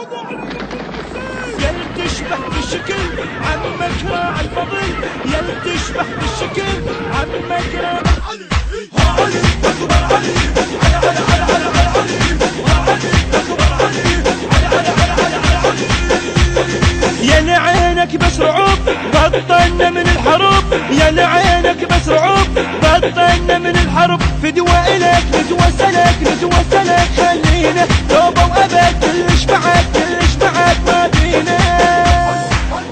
يل تشبه بالشكل عمك راعي الفضل، يل تشبه بالشكل عمك راعي علي علي أكبر علي علي علي علي علي علي علي أكبر علي علي علي علي علي يل عينك بس رعوب بطلنا من الحروب، يل عينك بس رعوب بطلنا من الحروب، فدوى إلك نتوسلك نتوسلك خلينا توبة وأبد كلش بعد كلش بعد ما بينا.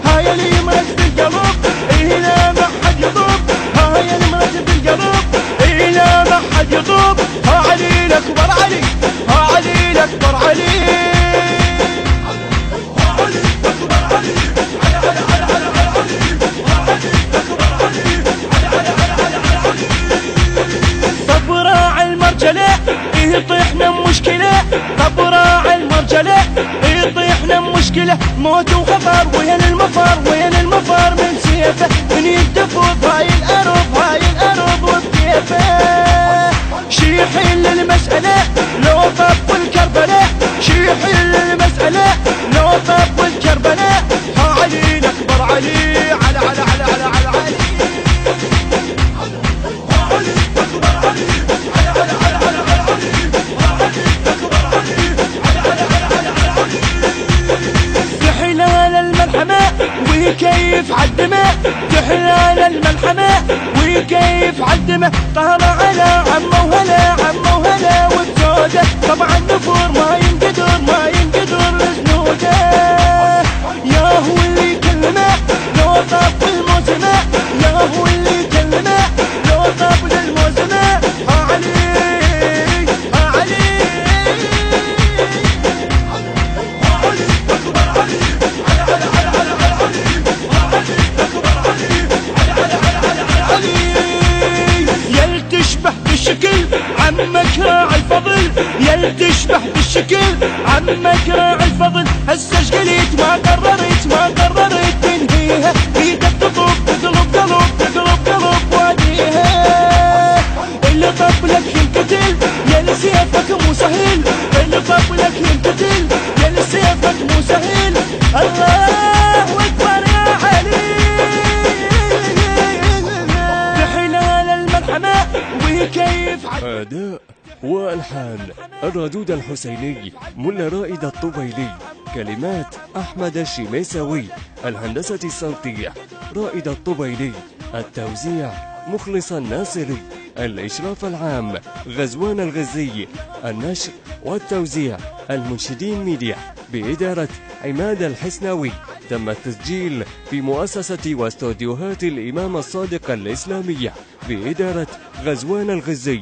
هاي اللي مرت بالقلب هنا ما حد يطوب، هاي اللي مرت بالقلب هنا ما حد يطوب، ها علي الأكبر علي ها علي الأكبر علي يطيحنا مشكلة، طب راعي المرجلة يطيحنا مشكلة، موت وخطر وين المفر وين المفر من سيفه من يدفض هاي الأرض هاي الأرض وبكيفه. شي يحل المسألة لو طب الكربلاء، شي يحل المسألة لو طب الكربلاء، ها علي الأكبر علي على على على على على علي ويكيف عالدماء، تحلال الملحمة ويكيف عالدماء، طهر على عمه وهلا عمه وهلا والجودة، طبعا نفور ما ينقدر ما ينقدر لجنوده. يا هو اللي يكلمه لو طاب الموزنة، يا هو اللي يكلمه لو طاب للموزنة، ها علي ها علي ها علي أكبر علي علي علي علي بالشكل عمك راعي الفضل، يل تشبه بالشكل عمك راعي الفضل، هسه ايش قلت ما قررت تنهيها، ايدك تطب تقلب قلب تقلب قلب واديها. اللي طب لك ينقتل يل سيفك مو سهل، اللي طب لك ينقتل يل سيفك مو سهل. الله اكبر يا علي بحلال الملحمة وكيف أداء وألحان الردود الحسيني، ملا رائد الطبيلي، كلمات أحمد الشميساوي، الهندسة الصوتية رائد الطبيلي، التوزيع مخلص الناصري، الإشراف العام غزوان الغزي، النشر والتوزيع المنشدين ميديا بإدارة عماد الحسناوي. تم التسجيل في مؤسسة واستوديوهات الإمام الصادق الإسلامية بإدارة غزوان الغزي.